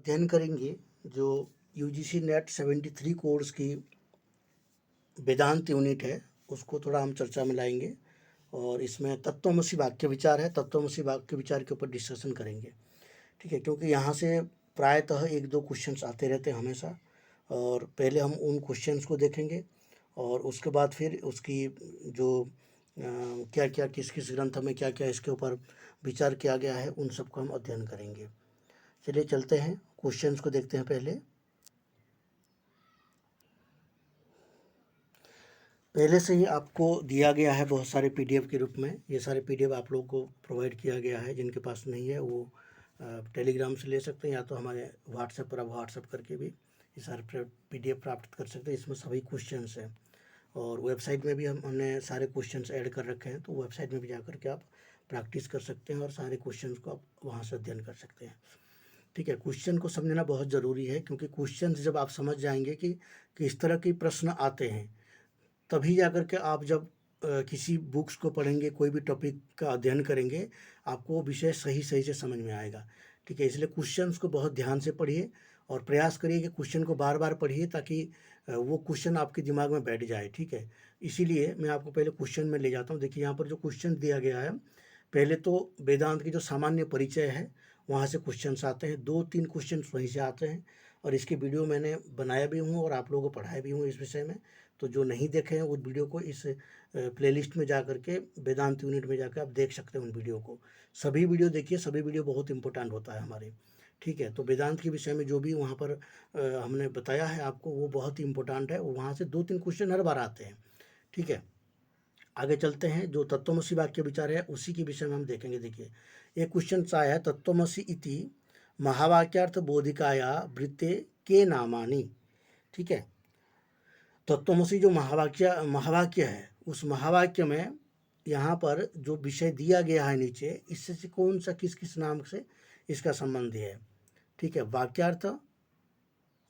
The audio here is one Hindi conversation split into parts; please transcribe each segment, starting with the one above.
अध्ययन करेंगे जो यूजीसी नेट 73 कोर्स की वेदांत यूनिट है, उसको थोड़ा हम चर्चा में लाएंगे और इसमें तत्वमसी वाक्य विचार है, तत्वमसी वाक्य विचार के ऊपर डिस्कशन करेंगे। ठीक है, क्योंकि यहाँ से प्रायतः 1-2 क्वेश्चंस आते रहते हैं हमेशा, और पहले हम उन क्वेश्चंस को देखेंगे और उसके बाद फिर उसकी जो क्या क्या किस किस ग्रंथ में क्या क्या इसके ऊपर विचार किया गया है, उन सबको हम अध्ययन करेंगे। चलिए चलते हैं, क्वेश्चंस को देखते हैं। पहले से ही आपको दिया गया है बहुत सारे पीडीएफ के रूप में। ये सारे पीडीएफ आप लोगों को प्रोवाइड किया गया है। जिनके पास नहीं है वो टेलीग्राम से ले सकते हैं, या तो हमारे व्हाट्सएप पर आप व्हाट्सएप करके भी ये सारे पीडीएफ प्राप्त कर सकते हैं। इसमें सभी क्वेश्चंस हैं और वेबसाइट में भी हमने सारे क्वेश्चंस ऐड कर रखे हैं, तो वेबसाइट में भी जाकर के आप प्रैक्टिस कर सकते हैं और सारे क्वेश्चंस को आप वहाँ से अध्ययन कर सकते हैं। ठीक है, क्वेश्चन को समझना बहुत ज़रूरी है, क्योंकि क्वेश्चन जब आप समझ जाएंगे कि किस तरह के प्रश्न आते हैं, तभी जाकर के आप जब किसी बुक्स को पढ़ेंगे, कोई भी टॉपिक का अध्ययन करेंगे, आपको वो विषय सही सही से समझ में आएगा। ठीक है, इसलिए क्वेश्चंस को बहुत ध्यान से पढ़िए और प्रयास करिए कि क्वेश्चन को बार बार पढ़िए, ताकि वो क्वेश्चन आपके दिमाग में बैठ जाए। ठीक है, इसीलिए मैं आपको पहले क्वेश्चन में ले जाता हूँ। देखिए यहाँ पर जो क्वेश्चन दिया गया है, पहले तो वेदांत की जो सामान्य परिचय है वहाँ से क्वेश्चन आते हैं, 2-3 क्वेश्चन वहीं से आते हैं, और इसकी वीडियो मैंने बनाया भी हूँ और आप लोगों को पढ़ाया भी हूँ इस विषय में। तो जो नहीं देखे हैं उस वीडियो को इस प्लेलिस्ट में जा करके, वेदांत यूनिट में जाकर आप देख सकते हैं उन वीडियो को। सभी वीडियो देखिए, सभी वीडियो बहुत इंपॉर्टेंट होता है हमारे। ठीक है, तो वेदांत के विषय में जो भी वहाँ पर हमने बताया है आपको, वो बहुत ही इंपॉर्टेंट है। वहाँ से 2-3 क्वेश्चन हर बार आते हैं। ठीक है, आगे चलते हैं। जो तत्वमसी वाक्य विचार है उसी के विषय में हम देखेंगे। देखिए एक क्वेश्चन आया है, तत्वमसी इति महावाक्यार्थ बोधिकाया वृत्ते के नामानि। ठीक है, तत्वमसी जो महावाक्य है, उस महावाक्य में यहाँ पर जो विषय दिया गया है नीचे, इससे से कौन सा किस किस नाम से इसका संबंध है। ठीक है, वाक्यार्थ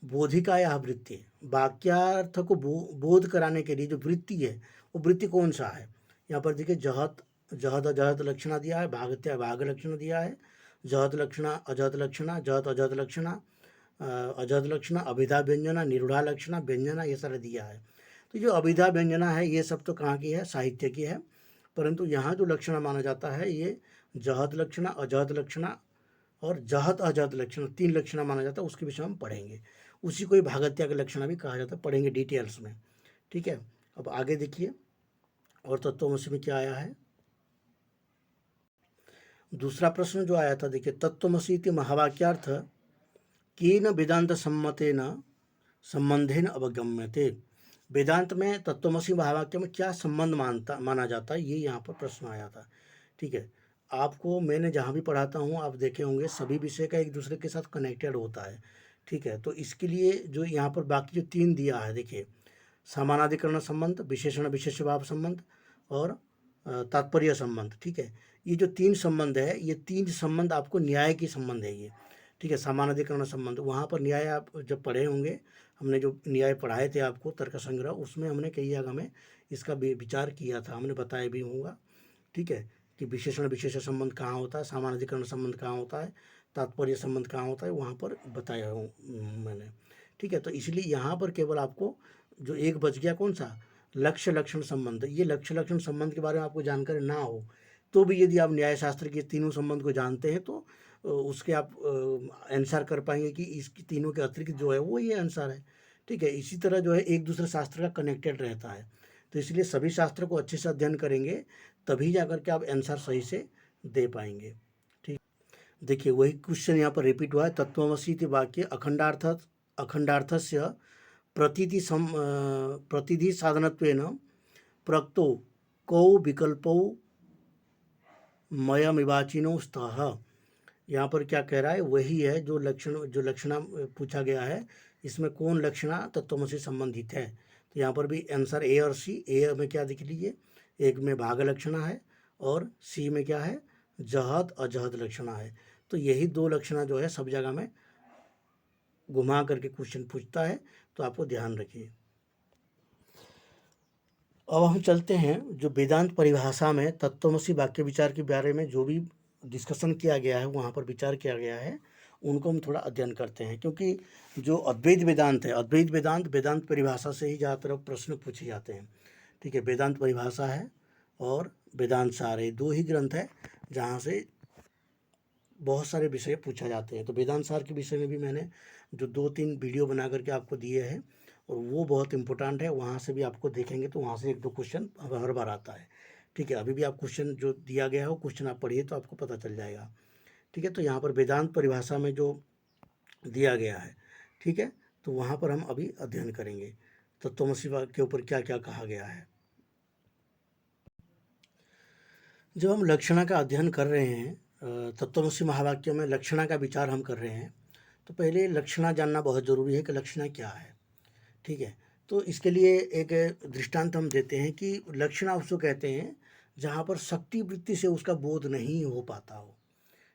बोधिकाया वृत्ति, वाक्यार्थ को बोध कराने के लिए जो वृत्ति है, वो वृत्ति कौन सा है। यहाँ पर देखिए जहत जहत अजहत लक्षणा दिया है, भागत्या भाग लक्षण दिया है, जहत लक्षणा अजहत लक्षणा, जहत अजहत लक्षणा, अजहत लक्षणा, अभिधा व्यंजना, निरूढ़ा लक्षणा, व्यंजना, ये सारा दिया है। तो जो अभिधा व्यंजना है ये सब तो कहाँ की है, साहित्य की है, परंतु यहाँ जो लक्षणा माना जाता है ये जहत लक्षणा, अजहत लक्षणा और जहत अजहत लक्षण, 3 लक्षण माना जाता है। उसके विषय में हम पढ़ेंगे। उसी को ही भागत्या का लक्षण भी कहा जाता है, पढ़ेंगे डिटेल्स में। ठीक है, अब आगे देखिए और तत्वमसी में क्या आया है। दूसरा प्रश्न जो आया था, देखिए तत्वमसी इति महावाक्यार्थ केन वेदांत सम्मतेन संबंधेन अवगम्यते। वेदांत में तत्वमसी महावाक्य में क्या संबंध माना जाता है, ये यहाँ पर प्रश्न आया था। ठीक है, आपको मैंने जहाँ भी पढ़ाता हूँ आप देखे होंगे सभी विषय का एक दूसरे के साथ कनेक्टेड होता है। ठीक है, तो इसके लिए जो यहाँ पर बाकी जो 3 दिया है, देखिए समानाधिकरण संबंध, विशेषण विशेष भाव संबंध और तात्पर्य संबंध। ठीक है, ये जो 3 संबंध है, ये 3 संबंध आपको न्याय की संबंध है ये। ठीक है, समानाधिकरण संबंध, वहाँ पर न्याय आप जब पढ़े होंगे, हमने जो न्याय पढ़ाए थे आपको तर्क संग्रह, उसमें हमने कई जगह में इसका विचार किया था, हमने बताया भी होगा। ठीक है, कि विशेषण विशेष संबंध कहाँ होता है, समानाधिकरण संबंध कहाँ होता है, तात्पर्य संबंध कहाँ होता है, वहाँ पर बताया हूँ मैंने। ठीक है, तो इसलिए यहाँ पर केवल आपको जो एक बच गया, कौन सा, लक्ष्य लक्षण संबंध। ये लक्ष्य लक्षण संबंध के बारे में आपको जानकारी ना हो तो भी यदि आप न्याय शास्त्र के तीनों संबंध को जानते हैं तो उसके आप आंसर कर पाएंगे कि इसकी तीनों के अतिरिक्त जो है वो ये आंसर है। ठीक है, इसी तरह जो है एक दूसरे शास्त्र का कनेक्टेड रहता है, तो इसलिए सभी शास्त्र को अच्छे से अध्ययन करेंगे तभी जाकर के आप आंसर सही से दे पाएंगे। ठीक, देखिए वही क्वेश्चन यहाँ पर रिपीट हुआ है। तत्वमसी इति वाक्य अखंडार्थस्य प्रतिधि साधनत्वेन प्रक्तो कौ विकल्पौ मयमिवाचिनो स्तः। यहाँ पर क्या कह रहा है, वही है जो लक्षणा पूछा गया है, इसमें कौन लक्षणा तत्वमसी संबंधित है। तो यहाँ पर भी आंसर ए और सी। ए में क्या देख लीजिए, एक में भाग लक्षणा है और सी में क्या है, जहत अजहत लक्षणा है। तो यही 2 लक्षणा जो है सब जगह में घुमा करके क्वेश्चन पूछता है, तो आपको ध्यान रखिए। अब हम चलते हैं जो वेदांत परिभाषा में तत्वमसी वाक्य विचार के बारे में जो भी डिस्कशन किया गया है, वहाँ पर विचार किया गया है, उनको हम थोड़ा अध्ययन करते हैं, क्योंकि जो अद्वैत वेदांत है, अद्वैत वेदांत वेदांत परिभाषा से ही ज़्यादातर प्रश्न पूछे जाते हैं। ठीक है, वेदांत परिभाषा है और वेदांत सार, ये दो ही ग्रंथ है जहाँ से बहुत सारे विषय पूछा जाते हैं। तो वेदांत सार के विषय में भी मैंने जो 2-3 वीडियो बना करके आपको दिए हैं, और वो बहुत इंपॉर्टेंट है, वहाँ से भी आपको देखेंगे तो वहाँ से 1-2 क्वेश्चन हर बार आता है। ठीक है, अभी भी आप क्वेश्चन जो दिया गया है वो क्वेश्चन आप पढ़िए तो आपको पता चल जाएगा। ठीक है, तो यहाँ पर वेदांत परिभाषा में जो दिया गया है, ठीक है, तो वहाँ पर हम अभी अध्ययन करेंगे तत्वमसि के ऊपर क्या क्या कहा गया है। जब हम लक्षणा का अध्ययन कर रहे हैं, तत्वमसि महावाक्य में लक्षणा का विचार हम कर रहे हैं, तो पहले लक्षणा जानना बहुत ज़रूरी है कि लक्षणा क्या है। ठीक है, तो इसके लिए एक दृष्टांत हम देते हैं कि लक्षणा उसको कहते हैं जहाँ पर शक्ति वृत्ति से उसका बोध नहीं हो पाता हो।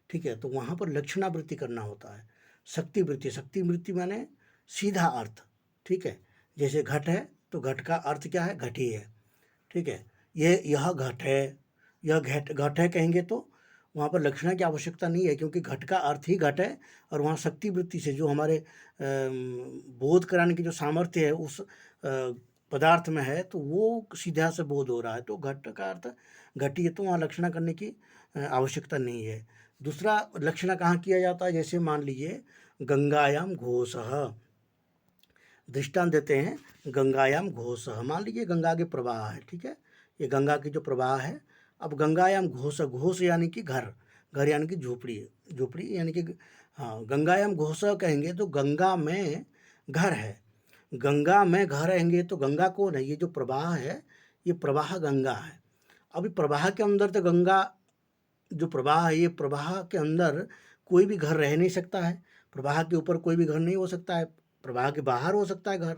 ठीक है, तो वहाँ पर लक्षणा वृत्ति करना होता है। शक्ति वृत्ति माने सीधा अर्थ। ठीक है, जैसे घट है तो घट का अर्थ क्या है, घट ही है। ठीक है, यह घट है, यह घट है कहेंगे तो वहाँ पर लक्षणा की आवश्यकता नहीं है, क्योंकि घट का अर्थ ही घट है, और वहाँ शक्ति वृत्ति से जो हमारे बोध कराने की जो सामर्थ्य है उस पदार्थ में है, तो वो सीधा से बोध हो रहा है, तो घट का अर्थ घटी है, तो वहाँ लक्षणा करने की आवश्यकता नहीं है। दूसरा लक्षणा कहाँ किया जाता है, जैसे मान लीजिए गंगायाम घोषः, दृष्टांत देते हैं गंगायाम घोषः। मान लीजिए गंगा के प्रवाह है, ठीक है, ये गंगा की जो प्रवाह है। अब गंगायाम घोष, घोष यानी कि घर, घर यानी कि झोपड़ी, झोपड़ी यानी कि हाँ, गंगायाम घोष कहेंगे तो गंगा में घर है, गंगा में घर रहेंगे तो गंगा कौन है, ये जो प्रवाह है ये प्रवाह गंगा है। अभी प्रवाह के अंदर तो गंगा जो प्रवाह है, ये प्रवाह के अंदर कोई भी घर रह नहीं सकता है, प्रवाह के ऊपर कोई भी घर नहीं हो सकता है, प्रवाह के बाहर हो सकता है घर,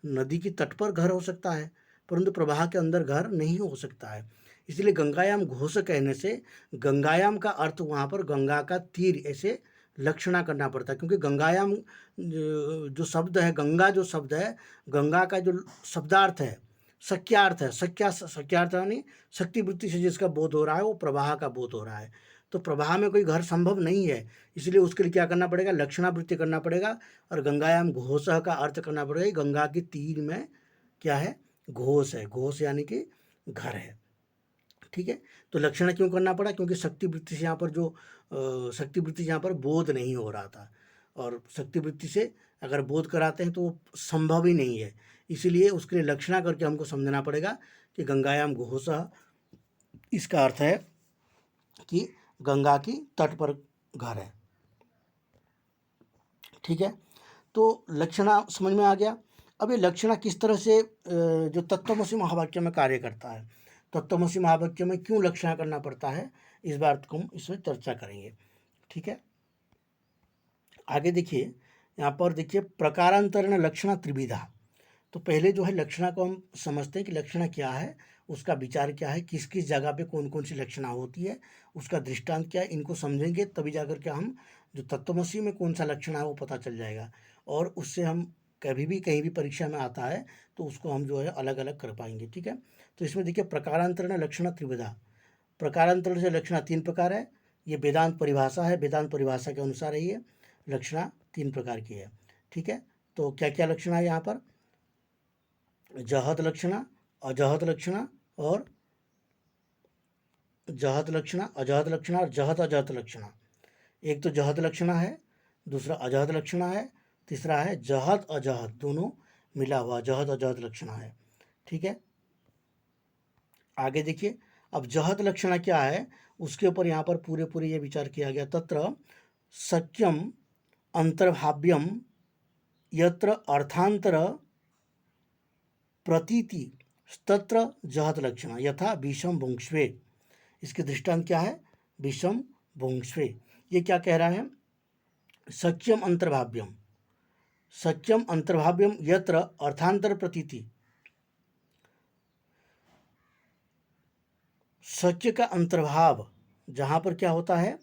नदी की तट पर घर हो सकता है, परंतु प्रवाह के अंदर घर नहीं हो सकता है। इसलिए गंगायाम घोष कहने से गंगायाम का अर्थ वहाँ पर गंगा का तीर ऐसे लक्षणा करना पड़ता है, क्योंकि गंगायाम जो शब्द है, गंगा जो शब्द है, गंगा का जो शब्दार्थ है शक्यार्थ है, शक्यार्थ यानी शक्ति वृत्ति से जिसका बोध हो रहा है वो प्रवाह का बोध हो रहा है। तो प्रवाह में कोई घर संभव नहीं है, इसलिए उसके लिए क्या करना पड़ेगा, लक्षणावृत्ति करना पड़ेगा, और गंगायाम घोषः का अर्थ करना पड़ेगा गंगा के तीर में क्या है, घोष है, घोष यानी कि घर है। ठीक है, तो लक्षण क्यों करना पड़ा, क्योंकि शक्ति वृत्ति से यहाँ पर जो शक्ति वृत्ति से यहाँ पर बोध नहीं हो रहा था, और शक्ति वृत्ति से अगर बोध कराते हैं तो वो संभव ही नहीं है, इसीलिए उसके लिए लक्षणा करके हमको समझना पड़ेगा कि गंगायाम घोषः, इसका अर्थ है कि गंगा की तट पर घर है। ठीक है, तो लक्षणा समझ में आ गया। अब ये लक्षणा किस तरह से जो तत्वमसि महावाक्य में कार्य करता है, तत्वमसि महावाक्य में क्यों लक्षणा करना पड़ता है, इस बात को हम इसमें चर्चा करेंगे। ठीक है, आगे देखिए, यहाँ पर देखिए प्रकारांतरण लक्षणा त्रिविधा। तो पहले जो है लक्षणा को हम समझते हैं कि लक्षणा क्या है, उसका विचार क्या है, किस किस जगह पे कौन कौन सी लक्षणा होती है, उसका दृष्टांत क्या है, इनको समझेंगे तभी जाकर के हम जो तत्वमसि में कौन सा लक्षण है वो पता चल जाएगा, और उससे हम कभी भी कहीं भी परीक्षा में आता है तो उसको हम जो है अलग अलग कर पाएंगे। ठीक है, तो इसमें देखिए प्रकारांतरण लक्षण त्रिविधा, प्रकारांतरण से लक्षणा 3 प्रकार है, ये वेदांत परिभाषा है, वेदांत परिभाषा के अनुसार ही ये लक्षणा 3 प्रकार की है। ठीक है, तो क्या क्या लक्षण है यहाँ पर, जहत लक्षणा, अजहत लक्षणा और जहत लक्षणा, अजहत लक्षणा और जहत अजहत लक्षणा। एक तो जहत लक्षणा है, दूसरा अजहत लक्षणा है, तीसरा है जहत अजहत, दोनों मिला हुआ जहत अजहत लक्षणा है। ठीक है, आगे देखिए, अब जहत लक्षणा क्या है उसके ऊपर यहाँ पर पूरे पूरे ये विचार किया गया। तत्र सख्यम अंतर्भाव्यम यत्र अर्थांतर प्रतीति तत्र जहत लक्षणा यथा विषम भुंक्ष्वे। इसके दृष्टांत क्या है, विषम भुंक्ष्वे। ये क्या कह रहा है, सख्यम अंतर्भाव्यम, सख्यम अंतर्भाव्यम यत्र अर्थांतर प्रतीति, सख्य का अंतर्भाव जहाँ पर क्या होता है,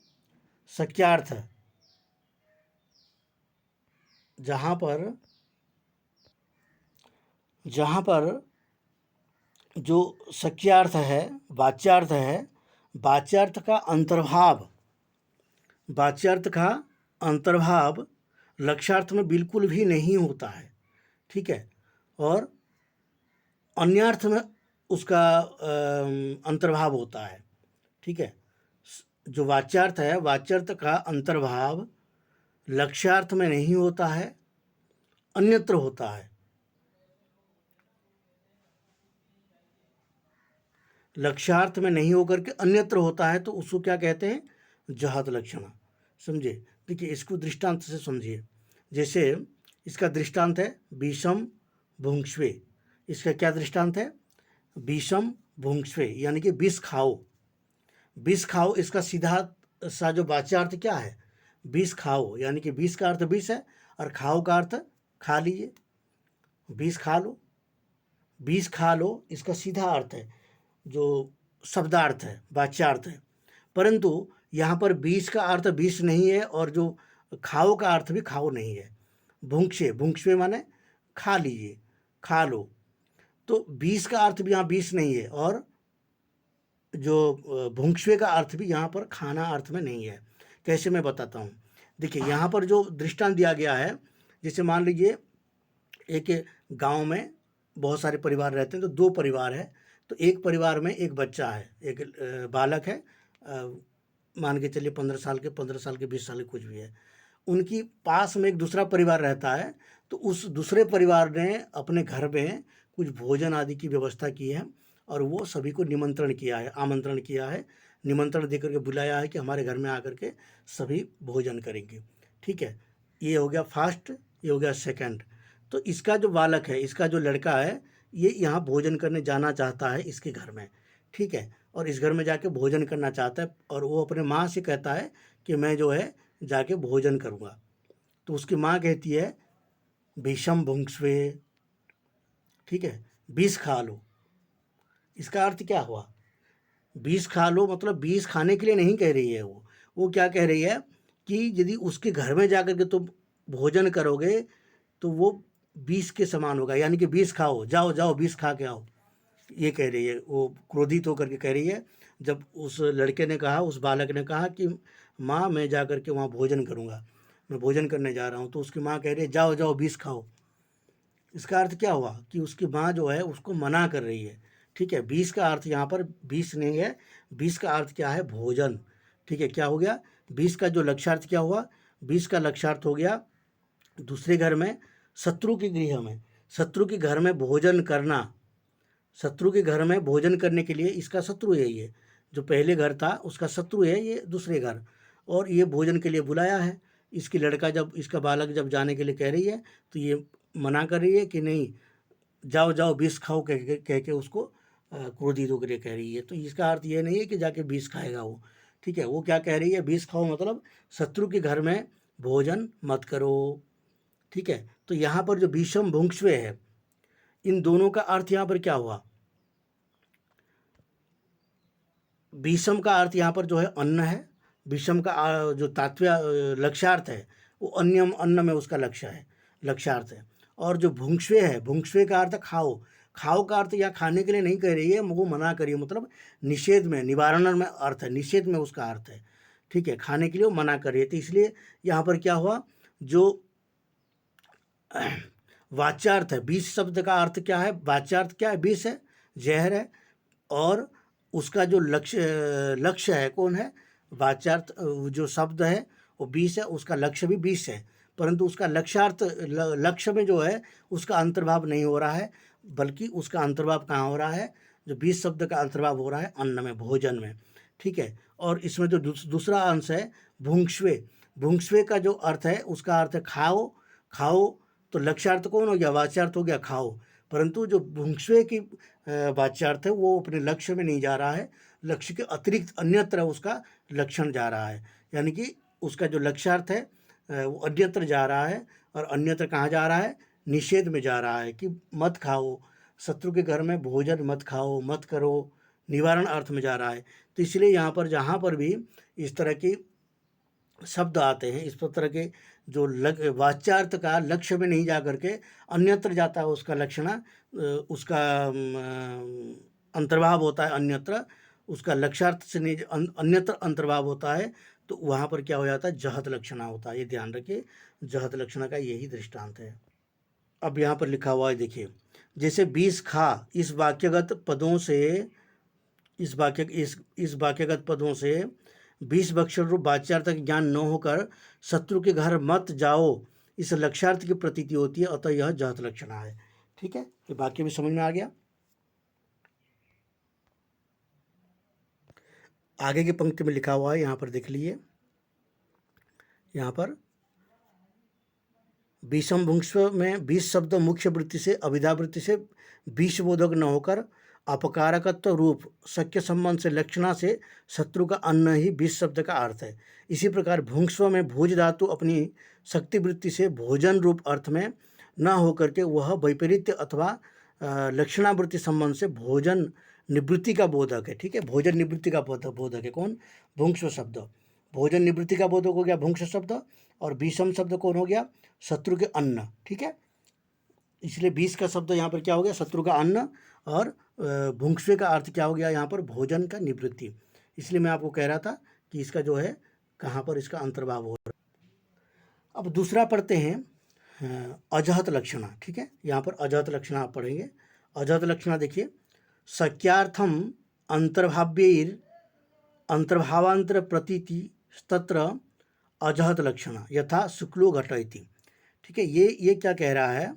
सख्यार्थ, जहाँ पर जो सख्यार्थ है, वाच्यार्थ है, वाच्यार्थ का अंतर्भाव, वाच्यार्थ का अंतर्भाव लक्ष्यार्थ में बिल्कुल भी नहीं होता है, ठीक है, और अन्यार्थ में उसका अंतर्भाव होता है, ठीक है। जो वाच्यार्थ है, वाच्यार्थ का अंतर्भाव लक्ष्यार्थ में नहीं होता है, अन्यत्र होता है। लक्ष्यार्थ में नहीं होकर के अन्यत्र होता है तो उसको क्या कहते हैं? जहद लक्षण। समझे? देखिए इसको दृष्टांत से समझिए। जैसे इसका दृष्टांत है विषम भुंक्ष्वे। इसका क्या दृष्टांत है? विषम भुंक्ष्वे, यानी कि विष खाओ। विष खाओ, इसका सीधा सा जो वाच्यार्थ क्या है? विष खाओ, यानी कि विष का अर्थ विष है और खाओ का अर्थ खा लीजिए, विष खा लो। विष खा लो इसका सीधा अर्थ है, जो शब्दार्थ है, वाच्यार्थ है। परंतु यहाँ पर विष का अर्थ विष नहीं है और जो खाओ का अर्थ भी खाओ नहीं है। भुंक्ष्वे, भुंक्ष्वे माने खा लीजिए, खा लो। तो विष का अर्थ भी यहाँ विष नहीं है और जो भुंक्ष्वे का अर्थ भी यहाँ पर खाना अर्थ में नहीं है। कैसे, मैं बताता हूँ। देखिए यहाँ पर जो दृष्टांत दिया गया है, जैसे मान लीजिए एक गांव में बहुत सारे परिवार रहते हैं, तो दो परिवार है। तो एक परिवार में एक बच्चा है, एक बालक है, मान के चलिए 15 साल के, 15 साल के, 20 साल के, कुछ भी है। उनकी पास में एक दूसरा परिवार रहता है, तो उस दूसरे परिवार ने अपने घर में कुछ भोजन आदि की व्यवस्था की है और वो सभी को निमंत्रण किया है, आमंत्रण किया है, निमंत्रण देकर के बुलाया है कि हमारे घर में आकर के सभी भोजन करेंगे, ठीक है। ये हो गया फर्स्ट, ये हो गया सेकंड। तो इसका जो बालक है, इसका जो लड़का है, ये यहाँ भोजन करने जाना चाहता है इसके घर में, ठीक है, और इस घर में जाके भोजन करना चाहता है और वो अपने माँ से कहता है कि मैं जो है जाके भोजन करूँगा। तो उसकी माँ कहती है विषम भुंक्ष्वे, ठीक है, विष खा लो। इसका अर्थ क्या हुआ? विष खा लो मतलब विष खाने के लिए नहीं कह रही है वो क्या कह रही है कि यदि उसके घर में जाकर के तुम भोजन करोगे तो वो विष के समान होगा, यानी कि विष खाओ, जाओ जाओ विष खा के आओ, ये कह रही है। वो क्रोधित होकर के कह रही है। जब उस लड़के ने कहा, उस बालक ने कहा कि माँ मैं जा कर के वहाँ भोजन करूँगा, मैं भोजन करने जा रहा हूँ, तो उसकी माँ कह रही है जाओ जाओ विष खाओ। इसका अर्थ क्या हुआ कि उसकी माँ जो है उसको मना कर रही है, ठीक है। विष का अर्थ यहाँ पर विष नहीं है, विष का अर्थ क्या है? भोजन, ठीक है। क्या हो गया? विष का जो लक्ष्यार्थ क्या हुआ? विष का लक्ष्यार्थ हो गया दूसरे घर में, शत्रु के गृह में, शत्रु के घर में भोजन करना। शत्रु के घर में भोजन करने के लिए, इसका शत्रु है ये, जो पहले घर था उसका शत्रु है ये दूसरे घर, और ये भोजन के लिए बुलाया है। इसकी लड़का जब, इसका बालक जब जाने के लिए कह रही है तो ये मना कर रही है कि नहीं जाओ जाओ विष खाओ कह के उसको क्रोधित होकर कह रही है। तो इसका अर्थ ये नहीं है कि जाके विष खाएगा वो, ठीक है। वो क्या कह रही है? विष खाओ मतलब शत्रु के घर में भोजन मत करो, ठीक है। तो यहाँ पर जो विषम भुंक्ष्वे है, इन दोनों का अर्थ यहाँ पर क्या हुआ? विषम का अर्थ यहाँ पर जो है अन्न है, विषम का जो तात्विक लक्ष्यार्थ है वो अन्न में उसका लक्ष्य है, लक्ष्यार्थ है। और जो भुंक्ष्वे है, भुंक्ष्वे का अर्थ खाओ, खाओ का अर्थ यहाँ खाने के लिए नहीं कह रही है, वो मना करिए, मतलब निषेध में, निवारण में अर्थ है, निषेध में उसका अर्थ है, ठीक है। खाने के लिए वो मना कर रही है। तो इसलिए यहाँ पर क्या हुआ? जो वाच्यार्थ है, विष शब्द का अर्थ क्या है? वाच्यार्थ क्या है? विष है, जहर है, और उसका जो लक्ष्य है कौन है? वाच्यार्थ जो शब्द है वो विष है, उसका लक्ष्य भी विष है, परंतु उसका लक्ष्यार्थ, लक्ष्य में जो है उसका अंतर्भाव नहीं हो रहा है, बल्कि उसका अंतर्भाव कहाँ हो रहा है? जो विष शब्द का अंतर्भाव हो रहा है अन्न में, भोजन में, ठीक है। और इसमें जो दूसरा अंश है भुंक्ष्वे, भुंक्ष्वे का जो अर्थ है उसका अर्थ है खाओ, खाओ। तो लक्ष्यार्थ कौन हो गया? वाच्यार्थ हो गया खाओ, परंतु जो भुंक्ष्वे की वाच्यार्थ है वो अपने लक्ष्य में नहीं जा रहा है, लक्ष्य के अतिरिक्त अन्यत्र उसका लक्षण जा रहा है, यानी कि उसका जो लक्ष्यार्थ है वो अन्यत्र जा रहा है। और अन्यत्र कहाँ जा रहा है? निषेध में जा रहा है कि मत खाओ, शत्रु के घर में भोजन मत खाओ, मत करो, निवारण अर्थ में जा रहा है। तो इसलिए यहाँ पर जहाँ पर भी इस तरह की शब्द आते हैं, इस तरह के जो वाच्यार्थ का लक्ष्य में नहीं जा करके अन्यत्र जाता है, उसका लक्षण, उसका अंतर्भाव होता है अन्यत्र, उसका लक्ष्यार्थ से नहीं अन्यत्र अंतर्भाव होता है, तो वहाँ पर क्या हो जाता है, जहत लक्षणा होता है। ये ध्यान रखिए, जहत लक्षणा का यही दृष्टांत है। अब यहाँ पर लिखा हुआ है देखिए, जैसे 20 खा, इस वाक्यगत पदों से इस वाक्यगत पदों से 20 बक्षर रूप वाच्यार्थ का ज्ञान न होकर शत्रु के घर मत जाओ, इस लक्ष्यार्थ की प्रतीति होती है, अतः यह जहत लक्षणा है। ठीक है, ये वाक्य भी समझ में आ गया। आगे की पंक्ति में लिखा हुआ है, यहाँ पर देख लीजिए, यहाँ पर विषम भुंक्ष्व में 20 शब्द मुख्य वृत्ति से अभिधा वृत्ति से 20 बोधक न होकर अपकारकत्व रूप शक्य संबंध से लक्षणा से शत्रु का अन्न ही 20 शब्द का अर्थ है। इसी प्रकार भुंक्ष्व में भोज धातु अपनी शक्ति वृत्ति से भोजन रूप अर्थ में न होकर के वह वैपरीत्य अथवा लक्षणावृत्ति संबंध से भोजन निवृत्ति का बोधक है। ठीक है, भोजन निवृत्ति का बोधक है कौन, भुंक्ष्व शब्द। भोजन निवृत्ति का बोधक हो गया भुंक्ष्व शब्द, और विषम शब्द कौन हो गया, शत्रु के अन्न। ठीक है, इसलिए 20 का शब्द यहाँ पर क्या हो गया, शत्रु का अन्न, और भुंक्ष्व का अर्थ क्या हो गया यहाँ पर, भोजन का निवृत्ति। इसलिए मैं आपको कह रहा था कि इसका जो है कहाँ पर इसका अंतर्भाव हो रहा है। अब दूसरा पढ़ते हैं अजहत लक्षणा। ठीक है, यहाँ पर अजहत लक्षणा आप पढ़ेंगे। अजहत लक्षणा देखिए, शक्यार्थम अंतर्भाव्यैर अंतर्भावांतर प्रतीति तत्र अजहत लक्षणा यथा शुक्लो घट इति। ठीक है, ये क्या कह रहा है,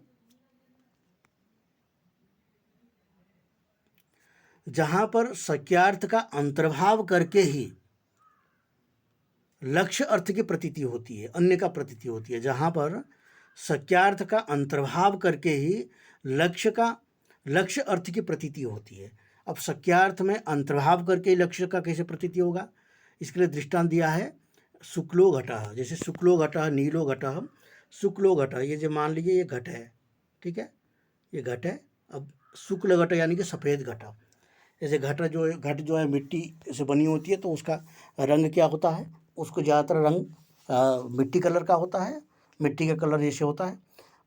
जहां पर शक्यार्थ का अंतर्भाव करके ही लक्ष्य अर्थ की प्रतीति होती है, अन्य का प्रतीति होती है। जहां पर शक्यार्थ का अंतर्भाव करके ही लक्ष्य अर्थ की प्रतीति होती है। अब शक्यार्थ में अंतर्भाव करके लक्ष्य का कैसे प्रतीति होगा, इसके लिए दृष्टांत दिया है शुक्लो घटः। जैसे शुक्लो घटः, नीलो घटः, शुक्लो घटः, ये जो मान लीजिए ये घट है। ठीक है, ये घट है। अब शुक्ल घट यानी कि सफ़ेद घट। जैसे घट जो है मिट्टी से बनी होती है, तो उसका रंग क्या होता है, उसको ज़्यादातर रंग मिट्टी कलर का होता है, मिट्टी का कलर जैसे होता है,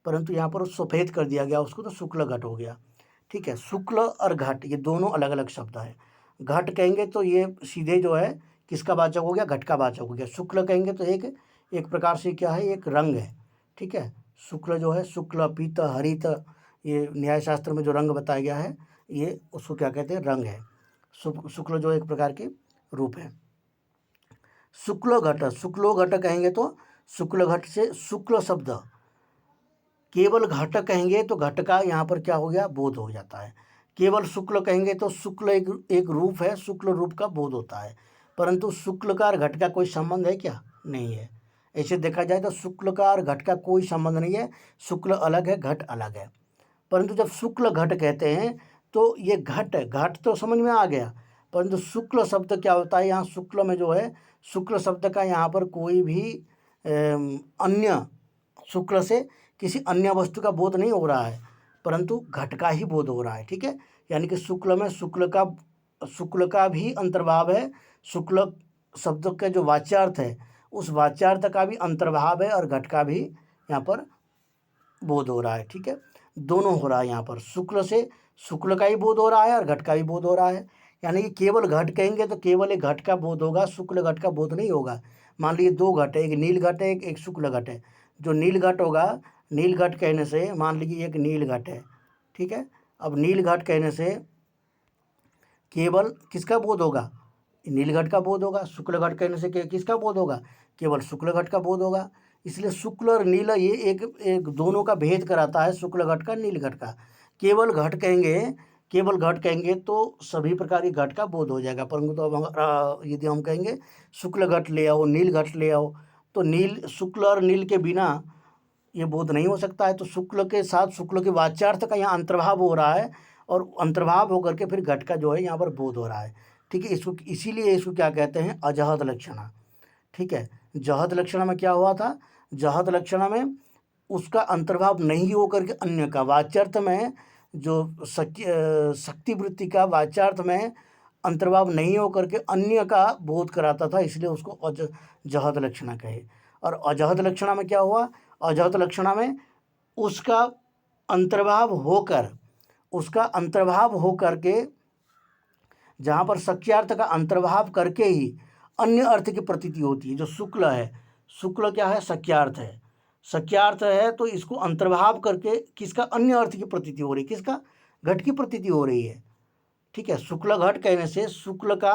परंतु यहाँ पर सफ़ेद कर दिया गया उसको, तो शुक्ल घट हो गया। ठीक है, शुक्ल और घट ये दोनों अलग अलग शब्द है। घट कहेंगे तो ये सीधे जो है किसका वाचक हो गया, घट का वाचक हो गया। शुक्ल कहेंगे तो एक प्रकार से क्या है, एक रंग है। ठीक है, शुक्ल जो है, शुक्ल, पीत, हरित, ये न्याय शास्त्र में जो रंग बताया गया है, ये उसको क्या कहते हैं, रंग है। शुक्ल जो एक प्रकार के रूप है। शुक्लो घट कहेंगे तो शुक्ल घट से शुक्ल शब्द, केवल घट कहेंगे तो घट का यहाँ पर क्या हो गया, बोध हो जाता है। केवल शुक्ल कहेंगे तो शुक्ल एक रूप है, शुक्ल रूप का बोध होता है, परंतु शुक्ल का और घट का कोई संबंध है क्या, नहीं है। ऐसे देखा जाए तो शुक्ल का और घट का कोई संबंध नहीं है, शुक्ल अलग है, घट अलग है। परंतु जब शुक्ल घट कहते हैं तो ये घट तो समझ में आ गया, परंतु शुक्ल शब्द क्या होता है, यहाँ शुक्ल में जो है, शुक्ल शब्द का यहाँ पर कोई भी अन्य, शुक्ल से किसी अन्य वस्तु का बोध नहीं हो रहा है, परंतु घट का ही बोध हो रहा है। ठीक है, यानी कि शुक्ल में शुक्ल का भी अंतर्भाव है, शुक्ल शब्द का जो वाच्यार्थ है उस वाच्यार्थ का भी अंतर्भाव है, और घट का भी यहाँ पर बोध हो रहा है। ठीक है, दोनों हो रहा है यहाँ पर, शुक्ल से शुक्ल का ही बोध हो रहा है और घट का भी बोध हो रहा है। यानी कि केवल घट कहेंगे तो केवल एक घट का बोध होगा, शुक्ल घट का बोध नहीं होगा। मान लीजिए दो घट है, एक नील घट है, एक शुक्ल घट है। जो नील घट होगा, नील घट कहने से मान लीजिए एक नील घट है। ठीक है, अब नील घट कहने से केवल किसका बोध होगा, नील घट का बोध होगा। शुक्ल घट कहने से किसका बोध होगा, केवल शुक्ल घट का बोध होगा। इसलिए शुक्ल और नील ये एक दोनों का भेद कराता है, शुक्ल घट का, नील घट का। केवल घट कहेंगे तो सभी प्रकार के घट का बोध हो जाएगा, परंतु तो अब यदि हम कहेंगे शुक्ल घट ले आओ, नील घट ले आओ, तो नील, शुक्ल और नील के बिना ये बोध नहीं हो सकता है। तो शुक्ल के साथ शुक्ल के वाच्यार्थ का यहाँ अंतर्भाव हो रहा है, और अंतर्भाव होकर के फिर घट का जो है यहाँ पर बोध हो रहा है। ठीक है, इसको इसीलिए इसको क्या कहते हैं, अजहत लक्षणा। ठीक है, जहत लक्षणा में क्या हुआ था, जहत लक्षणा में उसका अंतर्भाव नहीं होकर के अन्य का, वाच्यार्थ में जो शक्ति वृत्ति का वाच्यार्थ में अंतर्भाव नहीं होकर के अन्य का बोध कराता था, इसलिए उसको जहत लक्षणा कहे। और अजहत लक्षणा में क्या हुआ, अजहत लक्षणा में उसका अंतर्भाव होकर के, जहाँ पर शक्यार्थ का अंतर्भाव करके ही अन्य अर्थ की प्रतीति होती है। जो शुक्ल है, शुक्ल क्या है, सख्यार्थ है, सख्यार्थ है, तो इसको अंतर्भाव करके किसका अन्य अर्थ की प्रतीति हो रही है, किसका, घट की प्रतीति हो रही है। ठीक है, शुक्ल घट कहने से शुक्ल का